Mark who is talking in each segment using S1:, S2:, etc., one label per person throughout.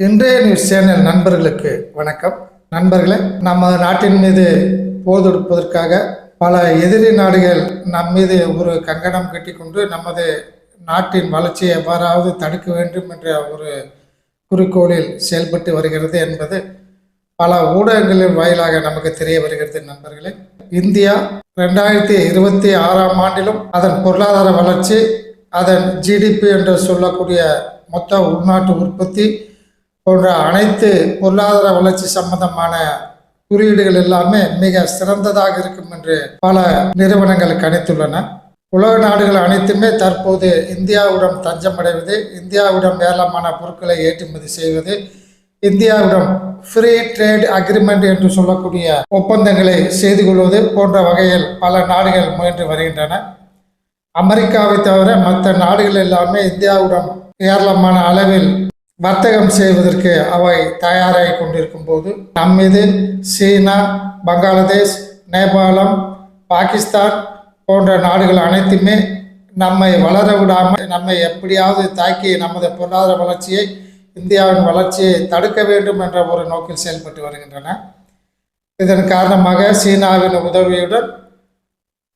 S1: இன்றைய news channel நண்பர்களுக்கு வணக்கம். நண்பர்களே, நம்ம நாட்டின் மீது போர் தொடுப்பதற்காக பல எதிரி நாடுகள் நம் மீது ஒரு கங்கணம் கட்டிக்கொண்டு நமது நாட்டின் வளர்ச்சியை எவ்வாறாவது தடுக்க வேண்டும் என்ற ஒரு குறிக்கோளில் செயல்பட்டு வருகிறது என்பது பல ஊடகங்களின் வாயிலாக நமக்கு தெரிய வருகிறது. நண்பர்களே, இந்தியா 2026ஆம் ஆண்டிலும் அதன் பொருளாதார வளர்ச்சி, அதன் ஜிடிபி என்று சொல்லக்கூடிய மொத்த உள்நாட்டு உற்பத்தி போன்ற அனைத்து பொருளாதார வளர்ச்சி சம்பந்தமான குறியீடுகள் எல்லாமே மிக சிறந்ததாக இருக்கும் என்று பல நிறுவனங்கள் கணித்துள்ளன. உலக நாடுகள் அனைத்துமே தற்போது இந்தியாவிடம் தஞ்சமடைவது, இந்தியாவிடம் ஏராளமான பொருட்களை ஏற்றுமதி செய்வது, இந்தியாவிடம் ஃப்ரீ ட்ரேட் அக்ரிமெண்ட் என்று சொல்லக்கூடிய ஒப்பந்தங்களை செய்து கொள்வது போன்ற வகையில் பல நாடுகள் முயன்று வருகின்றன. அமெரிக்காவை தவிர மற்ற நாடுகள் எல்லாமே இந்தியாவுடன் ஏராளமான அளவில் வர்த்தகம் செய்வதற்கு அவை தயாராகி கொண்டிருக்கும் போது நம் மீது சீனா, பங்களாதேஷ், நேபாளம், பாகிஸ்தான் போன்ற நாடுகள் அனைத்துமே நம்மை வளர விடாமல் நம்மை எப்படியாவது தாக்கி நமது பொருளாதார வளர்ச்சியை, இந்தியாவின் வளர்ச்சியை தடுக்க வேண்டும் என்ற ஒரு நோக்கில் செயல்பட்டு வருகின்றன. இதன் காரணமாக சீனாவின் உதவியுடன்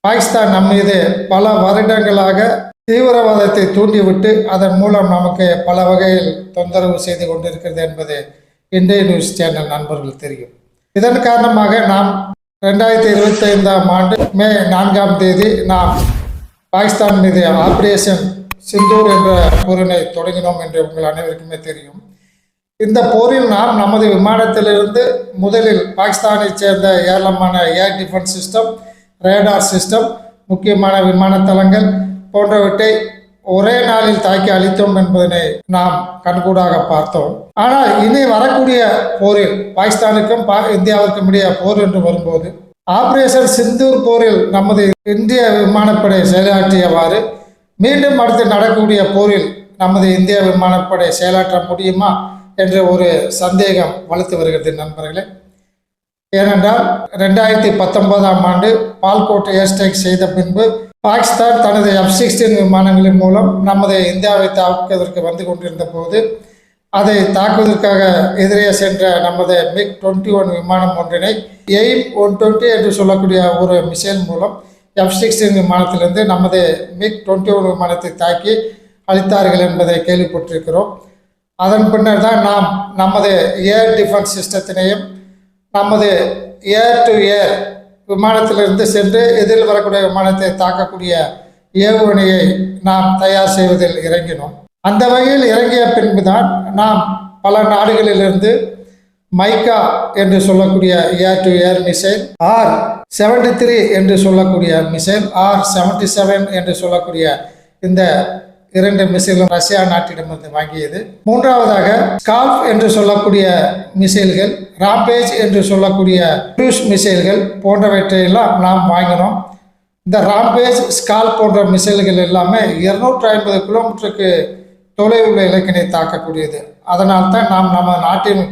S1: பாகிஸ்தான் நம் மீது பல வருடங்களாக தீவிரவாதத்தை தூண்டிவிட்டு அதன் மூலம் நமக்கு பல வகையில் தொந்தரவு செய்து கொண்டிருக்கிறது என்பது இன்றைய நியூஸ் சேனல் நண்பர்கள் தெரியும். இதன் காரணமாக நாம் 2025ஆம் ஆண்டு மே 4ஆம் தேதி நாம் பாகிஸ்தான் மீது ஆபரேஷன் சிந்தூர் என்ற போரினை தொடங்கினோம் என்று உங்கள் அனைவருக்குமே தெரியும். இந்த போரில் நாம் நமது விமானத்திலிருந்து முதலில் பாகிஸ்தானை சேர்ந்த ஏராளமான air defence system, radar system, முக்கியமான விமான தளங்கள் போன்றவற்றை ஒரே நாளில் தாக்கி அளித்தோம் என்பதனை நாம் கண்கூடாக பார்த்தோம். ஆனால் இனி வரக்கூடிய போரில் பாகிஸ்தானுக்கும் இந்தியாவிற்கும் இடையே போர் என்று வரும்போது ஆபரேஷன் சிந்தூர் போரில் நமது இந்திய விமானப்படை செயலாற்றியவாறு மீண்டும் அடுத்து நடக்கக்கூடிய போரில் நமது இந்திய விமானப்படை செயலாற்ற முடியுமா என்ற ஒரு சந்தேகம் வலுத்து வருகிறது நண்பர்களே. ஏனென்றால் 2019ஆம் ஆண்டு பால்கோட் ஏர் ஸ்ட்ரைக் செய்த பின்பு பாகிஸ்தான் தனது F-16 விமானங்களின் மூலம் நமது இந்தியாவை தாக்குவதற்கு வந்து கொண்டிருந்த போது அதை தாக்குவதற்காக எதிரே சென்ற நமது MiG-21 விமானம் ஒன்றினை AIM-120 என்று சொல்லக்கூடிய ஒரு மிசைல் மூலம் F-16 விமானத்திலிருந்து நமது MiG-21 விமானத்தை தாக்கி அளித்தார்கள் என்பதை கேள்விப்பட்டிருக்கிறோம். அதன் பின்னர் தான் நாம் நமது ஏர் டிஃபென்ஸ் சிஸ்டத்தினையும் நமது ஏர் டு ஏர் விமானத்திலிருந்து சென்று எதிரில் வரக்கூடிய விமானத்தை தாக்கக்கூடிய ஏவுகணையை நாம் தயார் செய்வதில் இறங்கினோம். அந்த வகையில் இறங்கிய பின்புதான் நாம் பல நாடுகளிலிருந்து மைக்கா என்று சொல்லக்கூடிய air to air missile, R-73 என்று சொல்லக்கூடிய மிசைல், R-77 என்று சொல்லக்கூடிய இந்த 2 மிசைல்களும் ரஷ்யா நாட்டிடமிருந்து வாங்கியது. மூன்றாவதாக ஸ்கால்ப் என்று சொல்லக்கூடிய மிசைல்கள், ராம்பேஜ் என்று சொல்லக்கூடிய க்ரூஸ் மிசைல்கள் போன்றவற்றையெல்லாம் நாம் வாங்கினோம். இந்த ராம்பேஜ், ஸ்கால்ப் போன்ற மிசைல்கள் எல்லாமே 250 கிலோமீட்டருக்கு தொலைவுள்ள இலக்கினை தாக்கக்கூடியது. அதனால் தான் நாம் நம்ம நாட்டின்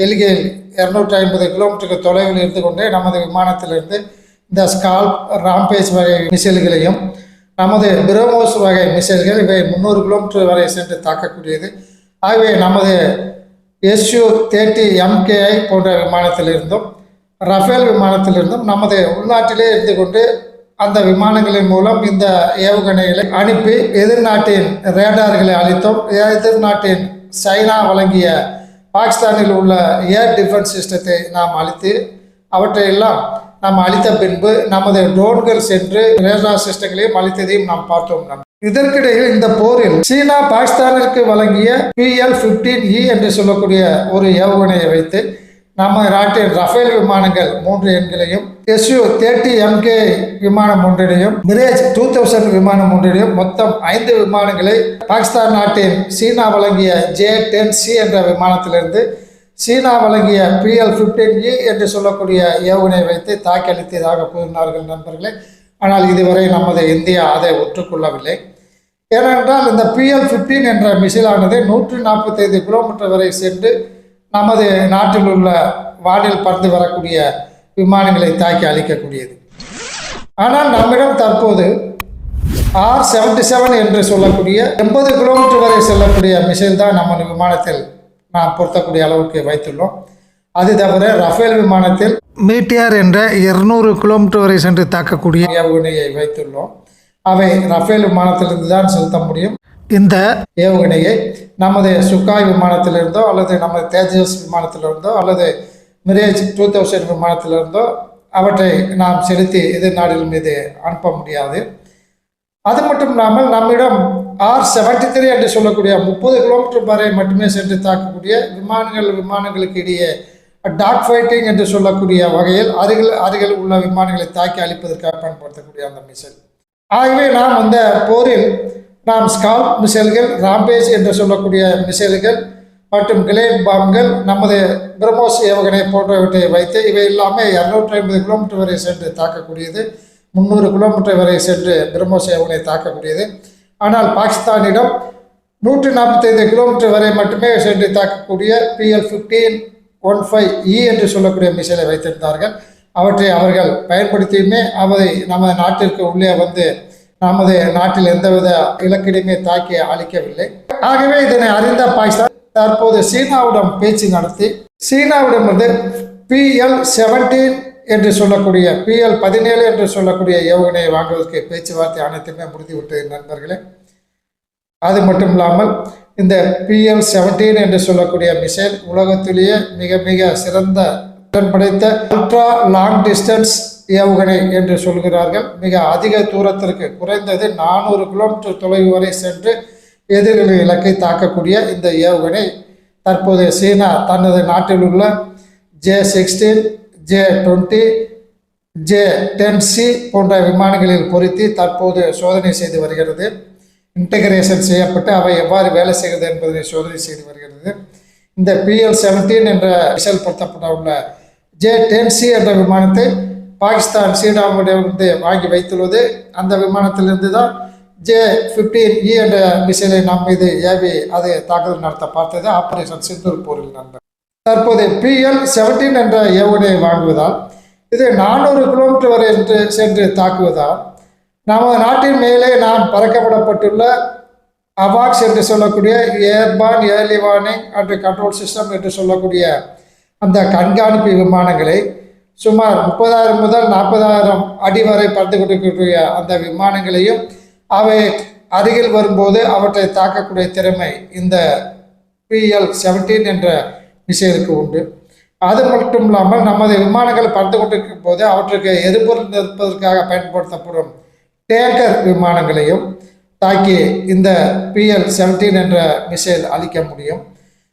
S1: எல்கையில் 250 கிலோமீட்டருக்கு தொலைவில் இருந்து கொண்டே நமது விமானத்திலிருந்து இந்த ஸ்கால்ப், ராம்பேஜ் வகை மிசைல்களையும் நமது பிரம்மோஸ் வகை மிசைல்கள் இவை 300 கிலோமீட்டர் வரை சென்று தாக்கக்கூடியது. ஆகவே நமது Su-30 MKI போன்ற விமானத்திலிருந்தும் ரஃபேல் விமானத்திலிருந்தும் நமது உள்நாட்டிலே இருந்து கொண்டு அந்த விமானங்களின் மூலம் இந்த ஏவுகணைகளை அனுப்பி எதிர்நாட்டின் ரேடார்களை அளித்தோம். எதிர்நாட்டின் சைனா வழங்கிய பாகிஸ்தானில் உள்ள ஏர் டிஃபென்ஸ் சிஸ்டத்தை நாம் அளித்து அவற்றையெல்லாம் நாம் அளித்த பின்பு நமது ட்ரோன்கள் சென்று ரேடார் சிஸ்டங்களையும் அளித்ததையும் நாம் பார்த்தோம். இதற்கிடையில் இந்த போரில் சீனா பாகிஸ்தானிற்கு வழங்கிய PL-15E என்று சொல்லக்கூடிய ஒரு ஏவுகணையை வைத்து நம்ம நாட்டின் ரஃபேல் விமானங்கள் 3 எண்களையும், Su-30 MK விமானம் ஒன்றினையும், மிரேஜ் 2000 விமானம் ஒன்றினையும், மொத்தம் 5 விமானங்களை பாகிஸ்தான் நாட்டின் சீனா வழங்கிய J-10C என்ற விமானத்திலிருந்து சீனா வழங்கிய PL-15E என்று சொல்லக்கூடிய ஏவுகணை வைத்து தாக்கி அளித்ததாக கூறினார்கள் நண்பர்களே. ஆனால் இதுவரை நமது இந்தியா அதை ஒற்றுக்கொள்ளவில்லை. ஏனென்றால் இந்த PL-15 என்ற மிசைலானது 145 கிலோமீட்டர் வரை சென்று நமது நாட்டில் உள்ள வானில் பறந்து வரக்கூடிய விமானங்களை தாக்கி அளிக்கக்கூடியது. ஆனால் நம்மிடம் தற்போது R-77 என்று சொல்லக்கூடிய 80 கிலோமீட்டர் வரை செல்லக்கூடிய மிசைல் தான் நம்ம விமானத்தில் நாம் பொருத்தக்கூடிய அளவுக்கு வைத்துள்ளோம். அது தவிர ரஃபேல் விமானத்தில் மீட்டியார் என்ற 200 கிலோமீட்டர் வரை சென்று தாக்கக்கூடிய ஏவுகணையை வைத்துள்ளோம். அவை ரஃபேல் விமானத்திலிருந்து தான் செலுத்த முடியும். இந்த ஏவுகணையை நமது சுக்காய் விமானத்திலிருந்தோ அல்லது நமது தேஜஸ் விமானத்திலிருந்தோ அல்லது மிரேஜ் 2000 விமானத்திலிருந்தோ அவற்றை நாம் செலுத்தி எதிர்நாடுகள் மீது அனுப்ப முடியாது. அது மட்டும் இல்லாமல் நம்மிடம் R-73 என்று சொல்லக்கூடிய 30 கிலோமீட்டர் வரை மட்டுமே சென்று தாக்கக்கூடிய விமானங்களுக்கு இடையே டாக் ஃபைட்டிங் என்று சொல்லக்கூடிய வகையில் அருகில் உள்ள விமானங்களை தாக்கி அழிப்பதற்காக பயன்படுத்தக்கூடிய அந்த மிசைல். ஆகவே நாம் அந்த போரில் நாம் ஸ்கால்ப் மிசைல்கள், ராம்பேஜ் என்று சொல்லக்கூடிய மிசைல்கள் மற்றும் கிளேட் பாம்கள், நமது பிரம்மோஸ் ஏவுகணை போன்றவற்றை வைத்து இவை எல்லாமே 250 கிலோமீட்டர் வரை சென்று தாக்கக்கூடியது, 300 கிலோமீட்டர் வரை சென்று பிரம்மோஸ் ஏவுகணை தாக்கக்கூடியது. ஆனால் பாகிஸ்தானிடம் 145 கிலோமீட்டர் வரை மட்டுமே சென்று தாக்கக்கூடிய PL-15E என்று சொல்லக்கூடிய மிசைலை வைத்திருந்தார்கள். அவற்றை அவர்கள் பயன்படுத்தியுமே அவை நமது நாட்டிற்கு உள்ளே வந்து நமது நாட்டில் எந்தவித இலக்கிடமே தாக்கி அளிக்கவில்லை. ஆகவே இதனை அறிந்த பாகிஸ்தான் தற்போது சீனாவுடன் பேச்சு நடத்தி சீனாவிடமிருந்து PL-17 என்று சொல்லக்கூடிய PL-17 என்று சொல்லக்கூடிய ஏவுகணையை வாங்குவதற்கு பேச்சுவார்த்தை அனைத்துமே முடிந்துவிட்டது நண்பர்களே. அது மட்டும் இல்லாமல் இந்த PL-17 என்று சொல்லக்கூடிய மிசைல் உலகத்திலேயே மிக மிக சிறந்த திறன் படைத்த அல்ட்ரா லாங் டிஸ்டன்ஸ் ஏவுகணை என்று சொல்கிறார்கள். மிக அதிக தூரத்திற்கு குறைந்தது 400 கிலோமீட்டர் தொலைவு வரை சென்று எதிரிகளின் இலக்கை தாக்கக்கூடிய இந்த ஏவுகணை தற்போது சீனா தனது நாட்டில் உள்ள J-16, J-20, J-10C போன்ற விமானங்களில் பொருத்தி தற்போது சோதனை செய்து வருகிறது. இன்டகிரேஷன் செய்யப்பட்டு அவை எவ்வாறு வேலை செய்கிறது என்பதை சோதனை செய்து வருகிறது. இந்த PL-17 என்ற மிசைல் பொருத்தப்பட உள்ள J-10C என்ற விமானத்தை பாகிஸ்தான் சீனாவிடமிருந்து வாங்கி வைத்துள்ளது. அந்த விமானத்திலிருந்து தான் J-15E என்ற மிசைலை நம் மீது ஏவி அதை தாக்குதல் நடத்த பார்த்தது ஆபரேஷன் சிந்தூர் போரில் நண்பர். தற்போது PL-17 என்ற ஏவுகணையை வாங்குவதால் இது 400 கிலோமீட்டர் வரை சென்று தாக்குவதால் நமது நாட்டின் மேலே நாம் பறக்கப்படப்பட்டுள்ள அவாக்ஸ் என்று சொல்லக்கூடிய airborne early warning and control system என்று சொல்லக்கூடிய அந்த கண்காணிப்பு விமானங்களை சுமார் 30,000 முதல் 40,000 அடி வரை பறந்து கொண்டிருக்கக்கூடிய அந்த விமானங்களையும் அவை அருகில் வரும்போது அவற்றை தாக்கக்கூடிய திறமை இந்த PL-17 என்ற மிசைலுக்கு உண்டு. அது மட்டும் இல்லாமல் நமது விமானங்கள் பறந்து கொண்டிருக்கும் போது அவற்றுக்கு எரிபொருள் நிற்பதற்காக பயன்படுத்தப்படும் டேங்கர் விமானங்களையும் தாக்கி இந்த PL-17 என்ற மிசைல் அளிக்க முடியும்.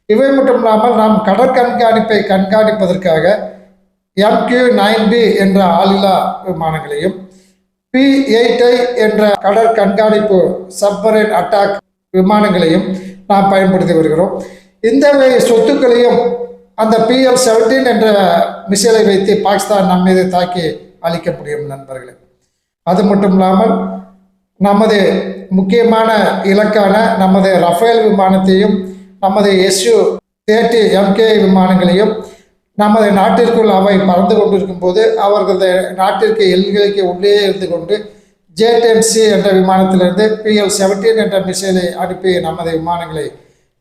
S1: இவை மட்டும் இல்லாமல் நாம் கடற்கண்காணிப்பை கண்காணிப்பதற்காக MQ-9B என்ற ஆளில்லா விமானங்களையும் P-8I என்ற கடற்கண்காணிப்பு சப்மரைன் அட்டாக் விமானங்களையும் நாம் பயன்படுத்தி வருகிறோம். இந்த சொத்துக்களையும் அந்த PL-17 என்ற மிசைலை வைத்து பாகிஸ்தான் நம் மீது தாக்கி அளிக்க முடியும் நண்பர்களே. அது மட்டும் இல்லாமல் நமது முக்கியமான இலக்கான நமது ரஃபேல் விமானத்தையும் நமது Su-30 MKI விமானங்களையும் நமது நாட்டிற்குள் அவை பறந்து கொண்டிருக்கும் போது அவர்களது நாட்டிற்கு எல்லைக்கு உள்ளே இருந்து கொண்டு J-10C என்ற விமானத்திலிருந்து PL-17 என்ற மிசைலை அனுப்பி நமது விமானங்களை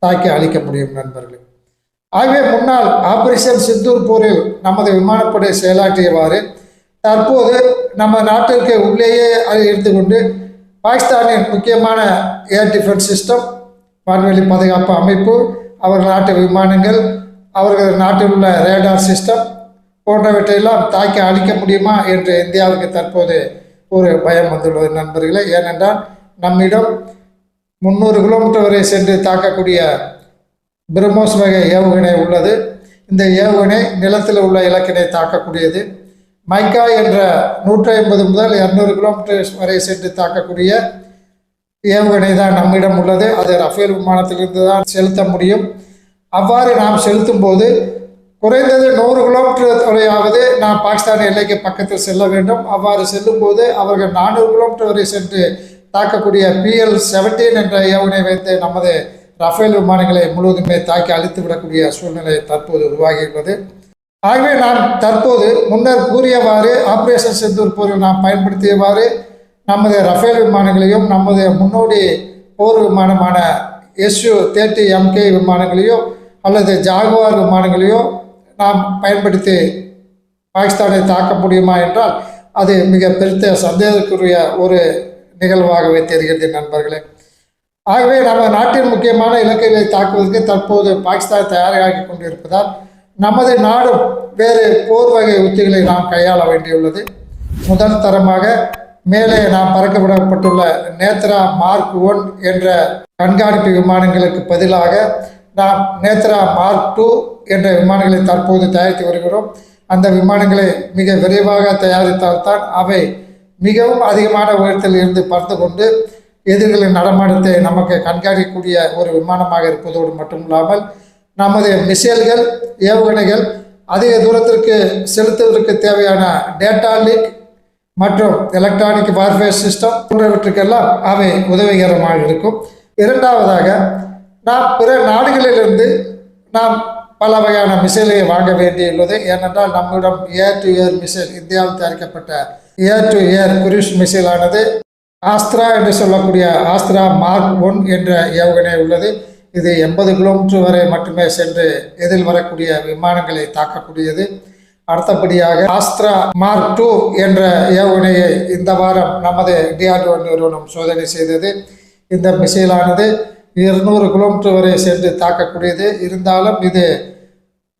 S1: தாக்கி அளிக்க முடியும் நண்பர்களே. ஆகவே முன்னால் ஆபரேஷன் சிந்தூர் போரில் நமது விமானப்படை செயலாற்றியவாறு தற்போது நம்ம நாட்டிற்கு உள்ளேயே இருந்து கொண்டு பாகிஸ்தானின் முக்கியமான ஏர் டிஃபென்ஸ் சிஸ்டம், வான்வெளி பாதுகாப்பு அமைப்பு, அவர்கள் நாட்டு விமானங்கள், அவர்கள் நாட்டில் உள்ள ரேடார் சிஸ்டம் போன்றவற்றையெல்லாம் தாக்கி அழிக்க முடியுமா என்று இந்தியாவுக்கு தற்போது ஒரு பயம் வந்துள்ளது நண்பர்களே. ஏனென்றால் நம்மிடம் 300 கிலோமீட்டர் வரை சென்று தாக்கக்கூடிய பிரம்மோஸ் வகை ஏவுகணை உள்ளது. இந்த ஏவுகணை நிலத்தில் உள்ள இலக்கினை தாக்கக்கூடியது. மைக்கா என்ற 150 முதல் 200 கிலோமீட்டர் வரை சென்று தாக்கக்கூடிய ஏவுகணை தான் நம்மிடம் உள்ளது. அது ரஃபேல் விமானத்திலிருந்து தான் செலுத்த முடியும். அவ்வாறு நாம் செலுத்தும் போது குறைந்தது 100 கிலோமீட்டர் தொலையாவது நாம் பாகிஸ்தான் எல்லைக்கு பக்கத்தில் செல்ல வேண்டும். அவ்வாறு செல்லும் போது அவர்கள் 400 கிலோமீட்டர் வரை சென்று தாக்கக்கூடிய PL-17 என்ற ஏவுகணை வைத்து நமது ரஃபேல் விமானங்களை முழுவதுமே தாக்கி அழித்து விடக்கூடிய சூழ்நிலை தற்போது உருவாகியுள்ளது. ஆகவே நாம் தற்போது முன்னர் கூறியவாறு ஆபரேஷன் சிந்தூர் போரில் நாம் பயன்படுத்தியவாறு நமது ரஃபேல் விமானங்களையும் நமது முன்னோடி போர் விமானமான Su-30 MKI விமானங்களையும் அல்லது ஜாகுவார் விமானங்களையோ நாம் பயன்படுத்தி பாகிஸ்தானை தாக்க முடியுமா என்றால் அது மிக பெருத்த சந்தேகத்துக்குரிய ஒரு நிகழ்வாகவே தெரிகிறது நண்பர்களே. ஆகவே நம்ம நாட்டின் முக்கியமான இலக்குகளை தாக்குவதற்கு தற்போது பாகிஸ்தான் தயாராகி கொண்டிருப்பதால் நமது நாடும் வேறு போர் வகை உத்திகளை நாம் கையாள வேண்டியுள்ளது. முதல் தரமாக மேலே நாம் பறக்க விடப்பட்டுள்ள நேத்ரா மார்க் 1 என்ற கண்காணிப்பு விமானங்களுக்கு பதிலாக நாம் நேத்ரா மார்க் 2 என்ற விமானங்களை தற்போது தயாரித்து வருகிறோம். அந்த விமானங்களை மிக விரைவாக தயாரித்தால்தான் அவை மிகவும் அதிகமான உயரத்தில் இருந்து பறந்து கொண்டு எதிரிகளின் நடமாட்டத்தை நமக்கு கண்காணிக்கக்கூடிய ஒரு விமானமாக இருப்பதோடு மட்டுமில்லாமல் நமது மிசைல்கள், ஏவுகணைகள் அதிக தூரத்திற்கு செலுத்துவதற்கு தேவையான டேட்டா லிங்க் மற்றும் எலக்ட்ரானிக் வார்ஃபேர் சிஸ்டம் போன்றவற்றுக்கெல்லாம் அவை உதவிகரமாக இருக்கும். இரண்டாவதாக நாம் பிற நாடுகளிலிருந்து நாம் பல வகையான மிசைலை வாங்க வேண்டியுள்ளது. ஏனென்றால் நம்மிடம் ஏர் டு ஏர் மிசைல், இந்தியாவில் தயாரிக்கப்பட்ட air to air cruise மிசைலானது Austro என்று சொல்லக்கூடிய ஆஸ்திரா மார்க் 1 என்ற ஏவுகணை உள்ளது. இது 80 கிலோமீட்டர் வரை மட்டுமே சென்று எதில் வரக்கூடிய விமானங்களை தாக்கக்கூடியது. அடுத்தபடியாக ஆஸ்திரா மார்க் 2 என்ற ஏவுகணையை இந்த வாரம் நமது DRDO நிறுவனம் சோதனை செய்தது. இந்த மிசைலானது 200 கிலோமீட்டர் வரை சென்று தாக்கக்கூடியது. இருந்தாலும் இது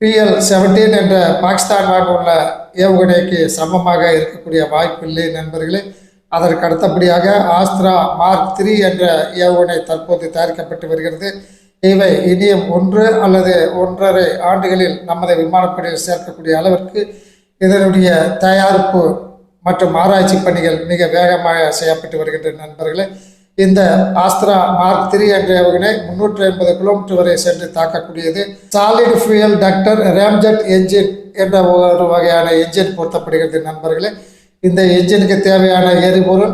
S1: PL-17 என்ற பாகிஸ்தான் வாங்க உள்ள ஏவுகணைக்கு சமமாக இருக்கக்கூடிய வாய்ப்பில்லை நண்பர்களே. அதற்கு அடுத்தபடியாக ஆஸ்திரா மார்க் 3 என்ற ஏவுகணை தற்போது தயாரிக்கப்பட்டு வருகிறது. இவை இனியும் 1 அல்லது 1.5 ஆண்டுகளில் நமது விமானப்படையில் சேர்க்கக்கூடிய அளவிற்கு இதனுடைய தயாரிப்பு மற்றும் ஆராய்ச்சி பணிகள் மிக வேகமாக செய்யப்பட்டு வருகின்றன நண்பர்களே. இந்த ஆஸ்திரா மார்க் 3 என்ற ஏவுகணை 350 கிலோமீட்டர் வரை சென்று தாக்கக்கூடியது. சாலிட் ஃபியூயல் டக்டர் ரேம்ஜெட் என்ஜின் என்ற ஒரு வகையான என்ஜின் பொருத்தப்படுகிறது நண்பர்களே. இந்த என்ஜினுக்கு தேவையான எரிபொருள்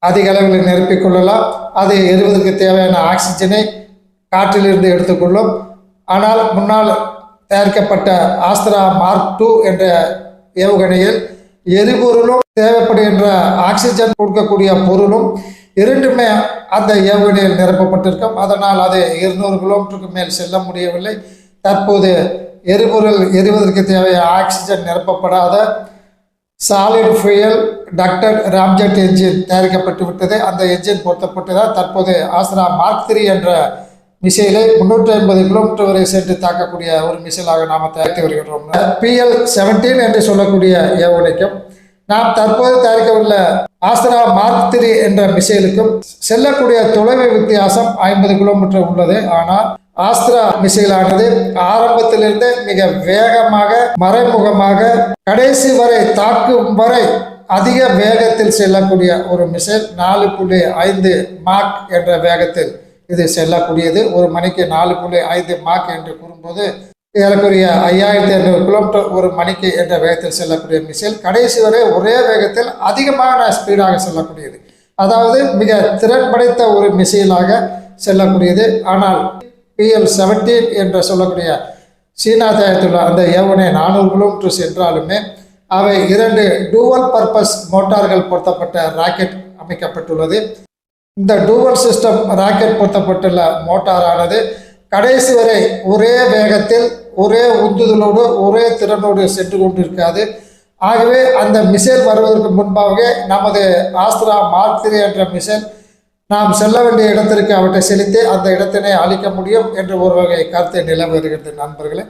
S1: அதிக அளவில் நிரப்பிக்கொள்ளலாம். அது எரிவதற்கு தேவையான ஆக்சிஜனை காற்றிலிருந்து எடுத்துக்கொள்ளும். ஆனால் முன்னால் தயாரிக்கப்பட்ட ஆஸ்திரா மார்க் 2 என்ற ஏவுகணையில் எரிபொருளும் தேவைப்படுகின்ற ஆக்சிஜன் கொடுக்கக்கூடிய பொருளும் இரண்டுமே அந்த ஏவுகணையில் நிரப்பப்பட்டிருக்கும். அதனால் அது 200 கிலோமீட்டருக்கு மேல் செல்ல முடியவில்லை. தற்போது எரிபொருள் எரிவதற்கு தேவையான ஆக்சிஜன் நிரப்பப்படாத solid fuel ducted ramjet engine தயாரிக்கப்பட்டு விட்டது. அந்த என்ஜின் பொருத்தப்பட்டதால் தற்போது ஆஸ்திரா மார்க் 3 என்ற மிசைலை 350 கிலோமீட்டர் வரை சென்று தாக்கக்கூடிய ஒரு மிசைலாக நாம் தயாரித்து வருகிறோம். PL-17 என்று சொல்லக்கூடிய ஏவுகணைக்கும் நாம் தற்போது தயாரிக்கவுள்ள ஆஸ்திரா மார்க் 3 என்ற மிசைலுக்கும் செல்லக்கூடிய தொலைவு வித்தியாசம் 50 கிலோமீட்டர் உள்ளது. ஆனால் ஆஸ்திரா மிசைலானது ஆரம்பத்திலிருந்து மிக வேகமாக மறைமுகமாக கடைசி வரை தாக்கும் வரை அதிக வேகத்தில் செல்லக்கூடிய ஒரு மிசைல். 4.5 மாக் என்ற வேகத்தில் இது செல்லக்கூடியது. ஒரு மணிக்கு 4.5 மாக் என்று கூறும்போது ஏறக்குறைய 5200 கிலோமீட்டர் ஒரு மணிக்கு என்ற வேகத்தில் செல்லக்கூடிய மிசைல் கடைசி வரை ஒரே வேகத்தில் அதிகமான ஸ்பீடாக செல்லக்கூடியது. அதாவது மிக திறன் படைத்த ஒரு மிசைலாக செல்லக்கூடியது. ஆனால் PL-17 என்று சொல்லக்கூடிய சீனா தயாரித்துள்ள அந்த ஏவுகணை 400 கிலோமீட்டர் சென்றாலுமே அவை 2 டூவல் பர்பஸ் மோட்டார்கள் பொருத்தப்பட்ட ராக்கெட் அமைக்கப்பட்டுள்ளது. இந்த டூவல் சிஸ்டம் ராக்கெட் பொருத்தப்பட்டுள்ள மோட்டாரானது கடைசி வரை ஒரே வேகத்தில் ஒரே உந்துதலோடு ஒரே திறனோடு சென்று கொண்டிருக்காது. ஆகவே அந்த மிசைல் வருவதற்கு முன்பாக நமது ஆஸ்திரா மார்க் 3 என்ற மிசைல் நாம் செல்ல வேண்டிய இடத்திற்கு அவற்றை செலுத்தி அந்த இடத்தினை அழிக்க முடியும் என்று ஒரு வகை கருத்து நிலவு வருகிறது நண்பர்களே.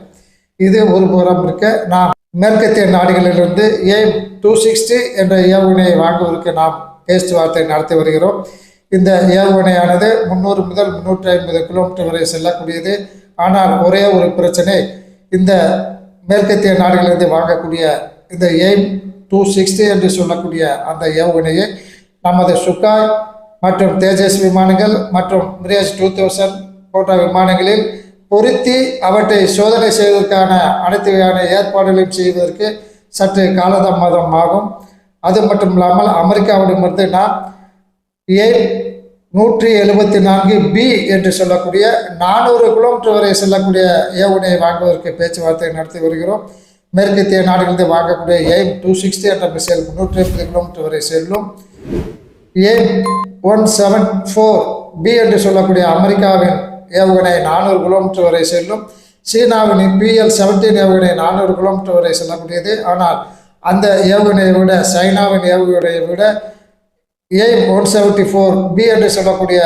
S1: இது ஒரு புறம் இருக்க, நாம் மேற்கத்திய நாடுகளிலிருந்து AIM-260 என்ற ஏவுகணையை வாங்குவதற்கு நாம் பேச்சுவார்த்தை நடத்தி வருகிறோம். இந்த ஏவுகணையானது 300 முதல் 350 கிலோமீட்டர் வரை செல்லக்கூடியது. ஆனால் ஒரே ஒரு பிரச்சனை, இந்த மேற்கத்திய நாடுகளிலிருந்து வாங்கக்கூடிய இந்த AIM-260 என்று சொல்லக்கூடிய அந்த ஏவுகணையை நமது சுகாய் மற்றும் தேஜஸ் விமானங்கள் மற்றும் மிராஜ் 2000 போன்ற விமானங்களில் பொருத்தி அவற்றை சோதனை செய்வதற்கான அனைத்து வகையான ஏற்பாடுகளையும் செய்வதற்கு சற்று காலதாமதம் ஆகும். அது மட்டும் இல்லாமல் அமெரிக்காவிடமிருந்து நாம் AIM-174B என்று சொல்லக்கூடிய 400 கிலோமீட்டர் வரை செல்லக்கூடிய ஏவுகணையை வாங்குவதற்கு பேச்சுவார்த்தை நடத்தி வருகிறோம். மேற்கத்திய நாடுகளிலிருந்து வாங்கக்கூடிய AIM-260 என்ற மிசைல் 350 கிலோமீட்டர் வரை செல்லும். AIM-174B என்று சொல்லக்கூடிய அமெரிக்காவின் ஏவுகணை 400 கிலோமீட்டர் வரை செல்லும். சீனாவின் PL-17 ஏவுகணை 400 கிலோமீட்டர் வரை செல்லக்கூடியது. ஆனால் அந்த ஏவுகணையை விட சைனாவின் ஏவுகணையை விட AIM-174B என்று சொல்லக்கூடிய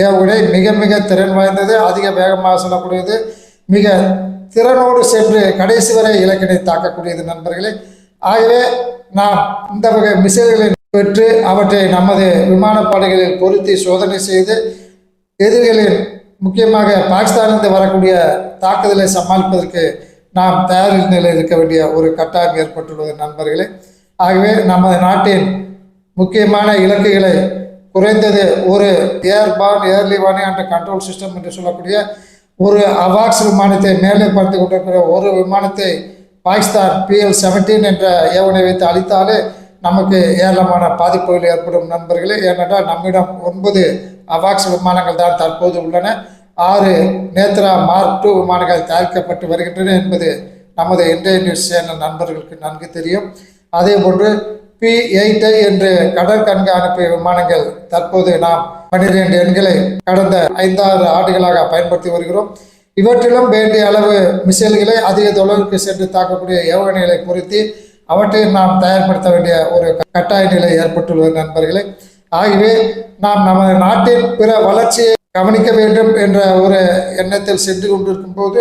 S1: ஏவுகணை மிக மிக திறன் வாய்ந்தது, அதிக வேகமாக செல்லக்கூடியது, மிக திறனோடு சென்று கடைசி வரை இலக்கினை தாக்கக்கூடியது நண்பர்களே. ஆகவே நாம் இந்த வகை மிசைல்களை பெற்று அவற்றை நமது விமானப்படைகளில் பொருத்தி சோதனை செய்து எதிரிகளின் முக்கியமாக பாகிஸ்தானிலிருந்து வரக்கூடிய தாக்குதலை சமாளிப்பதற்கு நாம் தயார் நிலையில் இருக்க வேண்டிய ஒரு கட்டாயம் ஏற்பட்டுள்ளது நண்பர்களே. ஆகவே நமது நாட்டின் முக்கியமான இலக்குகளை குறைந்தது ஒரு early warning and control system என்று சொல்லக்கூடிய ஒரு அவாக்ஸ் விமானத்தை மேலே பார்த்து கொண்டிருக்கிற ஒரு விமானத்தை பாகிஸ்தான் PL-17 என்ற ஏவுகணை வைத்து அளித்தாலே நமக்கு ஏராளமான பாதிப்புகள் ஏற்படும் நண்பர்களே. ஏனென்றால் நம்மிடம் 9 அவாக்ஸ் விமானங்கள் தான் தற்போது உள்ளன. 6 நேத்ரா மார்க் 2 விமானங்கள் தயாரிக்கப்பட்டு வருகின்றன என்பது நமது இந்திய நியூஸ் சேனல் நண்பர்களுக்கு நன்கு தெரியும். அதே போன்று P-8I என்று கடல் கண்காணிப்பு விமானங்கள் தற்போது நாம் 12 எண்களை கடந்த 5-6 ஆண்டுகளாக பயன்படுத்தி வருகிறோம். இவற்றிலும் வேண்டிய அளவு மிசைல்களை அதிக தொலைவிற்கு சென்று தாக்கக்கூடிய ஏவுகணைகளை பொருத்தி அவற்றையும் நாம் தயார்படுத்த வேண்டிய ஒரு கட்டாய நிலை ஏற்பட்டுள்ளது நண்பர்களே. ஆகவே நாம் நமது நாட்டின் பிற வளர்ச்சியை கவனிக்க வேண்டும் என்ற ஒரு எண்ணத்தில் சென்று கொண்டிருக்கும் போது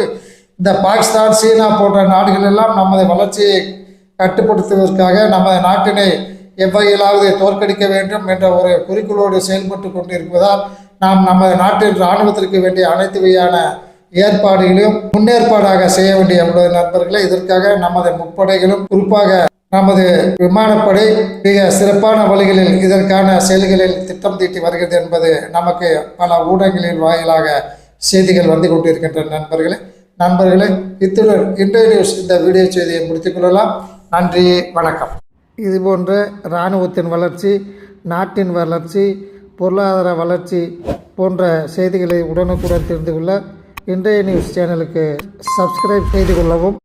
S1: இந்த பாகிஸ்தான், சீனா போன்ற நாடுகள் எல்லாம் நமது வளர்ச்சியை கட்டுப்படுத்துவதற்காக நமது நாட்டினை எவ்வகையிலாவது தோற்கடிக்க வேண்டும் என்ற ஒரு குறிக்கோளோடு செயல்பட்டு கொண்டிருப்பதால் நாம் நமது நாட்டின் இராணுவத்திற்கு வேண்டிய அனைத்து வகையான ஏற்பாடுகளையும் முன்னேற்பாடாக செய்ய வேண்டிய நண்பர்களே. இதற்காக நமது முப்படைகளும் குறிப்பாக நமது விமானப்படை மிக சிறப்பான வழிகளில் இதற்கான செயல்களில் திட்டம் தீட்டி வருகிறது என்பது நமக்கு பல ஊடகங்களின் வாயிலாக செய்திகள் வந்து கொண்டிருக்கின்றன நண்பர்களே. இத்துடன் இன்றைய நியூஸ் இந்த வீடியோ செய்தியை முடித்துக் கொள்ளலாம். நன்றி, வணக்கம். இதுபோன்ற இராணுவத்தின் வளர்ச்சி, நாட்டின் வளர்ச்சி, பொருளாதார வளர்ச்சி போன்ற செய்திகளை உடனுக்குடன் தெரிந்து கொள்ள இன்றைய நியூஸ் சேனலுக்கு சப்ஸ்கிரைப் செய்து கொள்ளவும்.